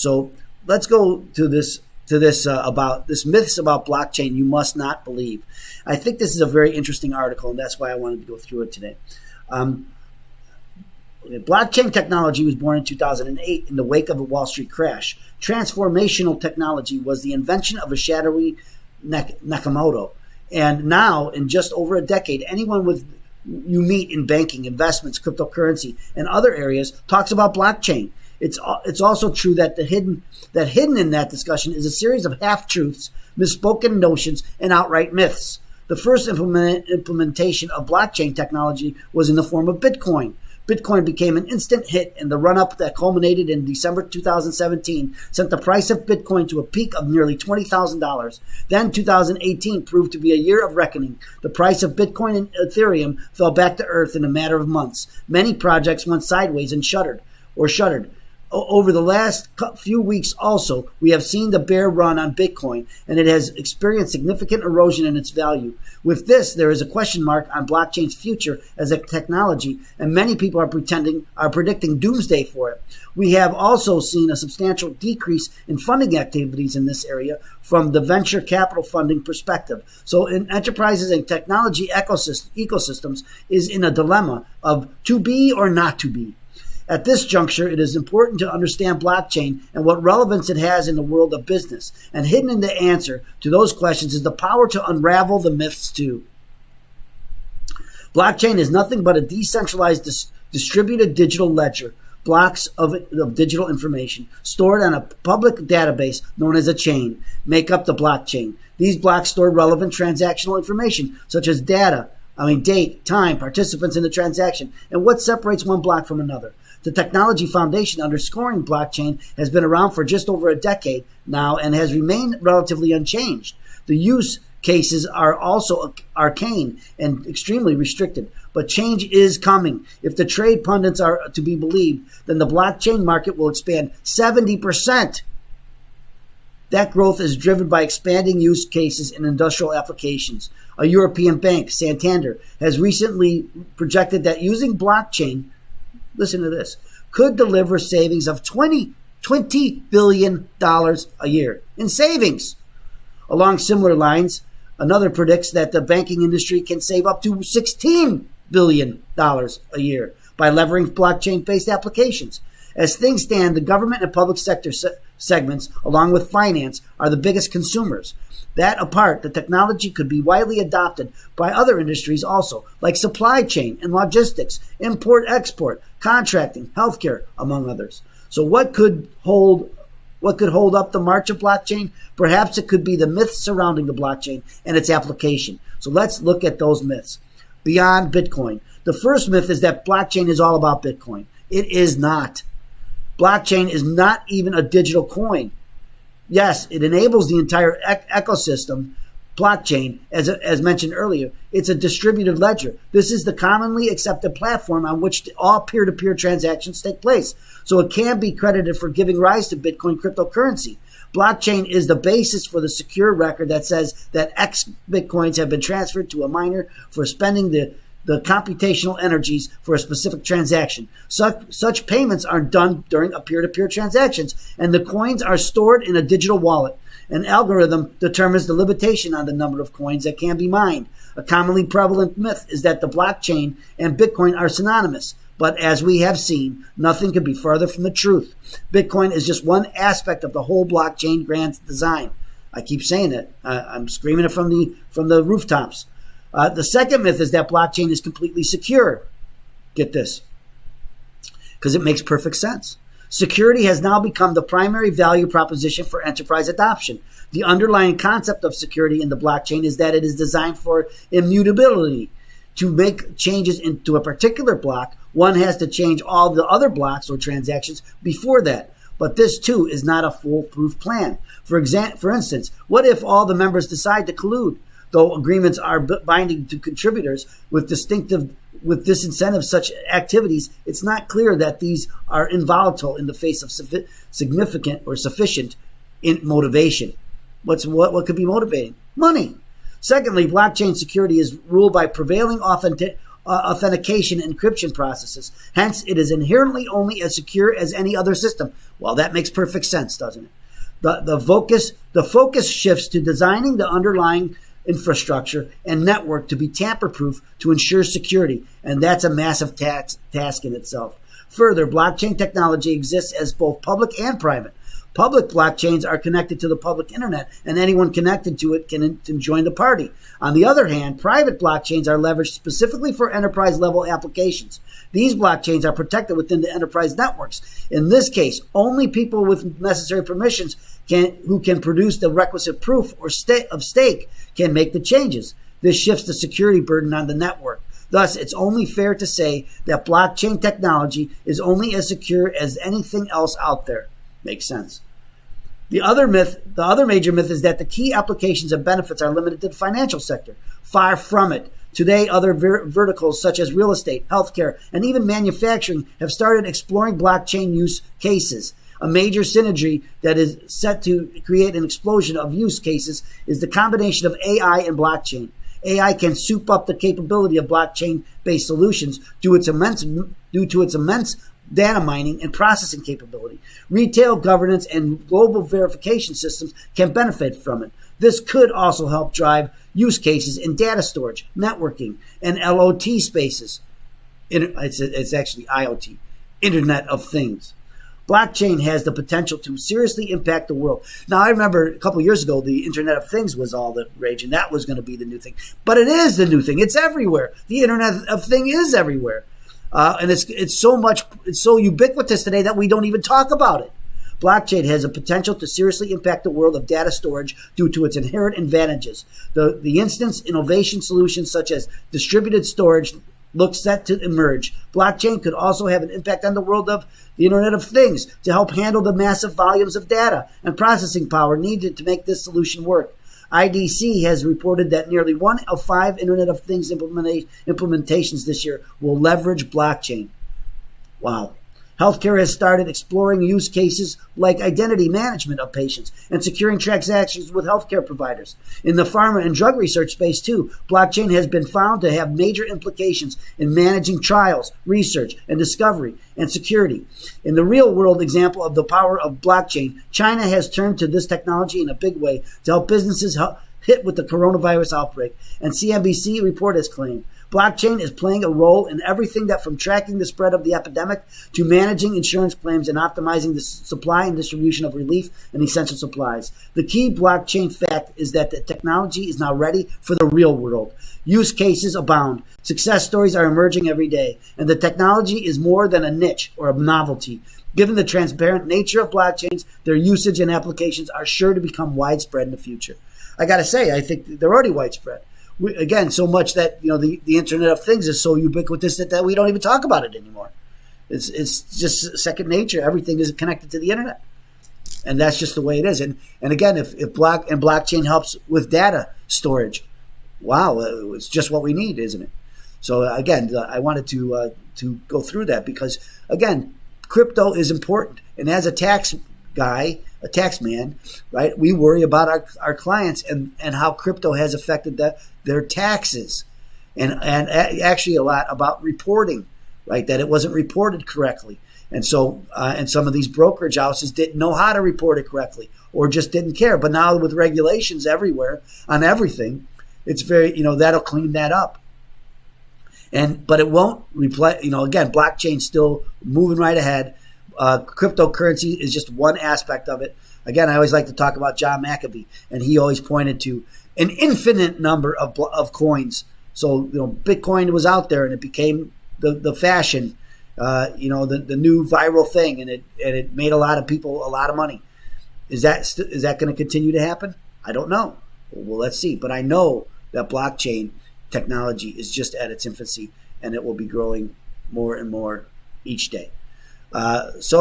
So let's go to this about this myths about blockchain you must not believe. I think this is a very interesting article, and that's why I wanted to go through it today. Blockchain technology was born in 2008 in the wake of a Wall Street crash. Transformational technology was the invention of a shadowy Nakamoto. And now, in just over a decade, anyone you meet in banking, investments, cryptocurrency, and other areas talks about blockchain. It's also true that hidden in that discussion is a series of half-truths, misspoken notions, and outright myths. The first implementation of blockchain technology was in the form of Bitcoin. Bitcoin became an instant hit, and the run-up that culminated in December 2017 sent the price of Bitcoin to a peak of nearly $20,000. Then 2018 proved to be a year of reckoning. The price of Bitcoin and Ethereum fell back to earth in a matter of months. Many projects went sideways and shuttered. Over the last few weeks also, we have seen the bear run on Bitcoin, and it has experienced significant erosion in its value. With this, there is a question mark on blockchain's future as a technology, and many people are predicting doomsday for it. We have also seen a substantial decrease in funding activities in this area from the venture capital funding perspective. So in enterprises and technology ecosystems is in a dilemma of to be or not to be. At this juncture, it is important to understand blockchain and what relevance it has in the world of business. And hidden in the answer to those questions is the power to unravel the myths too. Blockchain is nothing but a decentralized distributed digital ledger, blocks of digital information stored on a public database known as a chain, make up the blockchain. These blocks store relevant transactional information such as date, time, participants in the transaction, and what separates one block from another. The technology foundation underscoring blockchain has been around for just over a decade now and has remained relatively unchanged. The use cases are also arcane and extremely restricted, but change is coming. If the trade pundits are to be believed, then the blockchain market will expand 70%. That growth is driven by expanding use cases in industrial applications. A European bank, Santander, has recently projected that using blockchain, listen to this, could deliver savings of $20 billion a year in savings. Along similar lines, another predicts that the banking industry can save up to $16 billion a year by leveraging blockchain-based applications. As things stand, the government and public sector segments, along with finance, are the biggest consumers. That apart, the technology could be widely adopted by other industries also, like supply chain and logistics, import-export, contracting, healthcare, among others. So what could hold up the march of blockchain? Perhaps it could be the myths surrounding the blockchain and its application. So let's look at those myths. Beyond Bitcoin. The first myth is that blockchain is all about Bitcoin. It is not. Blockchain is not even a digital coin. Yes, it enables the entire ecosystem, blockchain, as mentioned earlier. It's a distributed ledger. This is the commonly accepted platform on which all peer-to-peer transactions take place. So it can be credited for giving rise to Bitcoin cryptocurrency. Blockchain is the basis for the secure record that says that X Bitcoins have been transferred to a miner for spending the computational energies for a specific transaction. Such payments are done during a peer-to-peer transactions, and the coins are stored in a digital wallet. An algorithm determines the limitation on the number of coins that can be mined. A commonly prevalent myth is that the blockchain and Bitcoin are synonymous, but as we have seen, nothing could be further from the truth. Bitcoin is just one aspect of the whole blockchain grand design. I keep saying it. I'm screaming it from the rooftops. The second myth is that blockchain is completely secure. Get this, because it makes perfect sense. Security has now become the primary value proposition for enterprise adoption. The underlying concept of security in the blockchain is that it is designed for immutability. To make changes into a particular block, one has to change all the other blocks or transactions before that. But this too is not a foolproof plan. For instance, what if all the members decide to collude? Though agreements are binding to contributors with disincentive such activities, it's not clear that these are involatile in the face of significant or sufficient motivation. What could be motivating? Money. Secondly, blockchain security is ruled by prevailing authentication and encryption processes. Hence, it is inherently only as secure as any other system. Well, that makes perfect sense, doesn't it? The focus shifts to designing the underlying infrastructure and network to be tamper-proof to ensure security, and that's a massive task in itself. Further, blockchain technology exists as both public and private. Public blockchains are connected to the public internet, and anyone connected to it can join the party. On the other hand, private blockchains are leveraged specifically for enterprise-level applications. These blockchains are protected within the enterprise networks. In this case, only people with necessary permissions who can produce the requisite proof or of stake can make the changes. This shifts the security burden on the network. Thus, it's only fair to say that blockchain technology is only as secure as anything else out there. Makes sense. The other major myth is that the key applications and benefits are limited to the financial sector. Far from it. Today, other verticals such as real estate, healthcare, and even manufacturing have started exploring blockchain use cases. A major synergy that is set to create an explosion of use cases is the combination of AI and blockchain. AI can soup up the capability of blockchain-based solutions due to its immense data mining and processing capability. Retail governance and global verification systems can benefit from it. This could also help drive use cases in data storage, networking, and LOT spaces. It's actually IoT, Internet of Things. Blockchain has the potential to seriously impact the world. Now, I remember a couple of years ago, the Internet of Things was all the rage, and that was going to be the new thing. But it is the new thing. It's everywhere. The Internet of Things is everywhere. And it's so ubiquitous today that we don't even talk about it. Blockchain has a potential to seriously impact the world of data storage due to its inherent advantages. The instance innovation solutions such as distributed storage look set to emerge. Blockchain could also have an impact on the world of the Internet of Things to help handle the massive volumes of data and processing power needed to make this solution work. IDC has reported that nearly 1 of 5 Internet of Things implementations this year will leverage blockchain. Wow. Healthcare has started exploring use cases like identity management of patients and securing transactions with healthcare providers. In the pharma and drug research space, too, blockchain has been found to have major implications in managing trials, research, and discovery and security. In the real-world example of the power of blockchain, China has turned to this technology in a big way to help businesses hit with the coronavirus outbreak, and CNBC report has claimed. Blockchain is playing a role in everything that from tracking the spread of the epidemic to managing insurance claims and optimizing the supply and distribution of relief and essential supplies. The key blockchain fact is that the technology is now ready for the real world. Use cases abound. Success stories are emerging every day, and the technology is more than a niche or a novelty. Given the transparent nature of blockchains, their usage and applications are sure to become widespread in the future. I got to say, I think they're already widespread. Again, so much that the Internet of Things is so ubiquitous that we don't even talk about it anymore. It's just second nature. Everything is connected to the internet, and that's just the way it is. And again, if blockchain helps with data storage, wow, it's just what we need, isn't it? So again, I wanted to go through that because again, crypto is important, and as a tax man, right? We worry about our clients and how crypto has affected their taxes, and actually a lot about reporting, right? That it wasn't reported correctly, and so and some of these brokerage houses didn't know how to report it correctly or just didn't care. But now with regulations everywhere on everything, it's very that'll clean that up. But it won't replace. Again, blockchain's still moving right ahead. Cryptocurrency is just one aspect of it. Again, I always like to talk about John McAfee, and he always pointed to an infinite number of coins. So Bitcoin was out there, and it became the fashion, the new viral thing, and it made a lot of people a lot of money. Is that going to continue to happen? I don't know. Well, let's see. But I know that blockchain technology is just at its infancy, and it will be growing more and more each day. So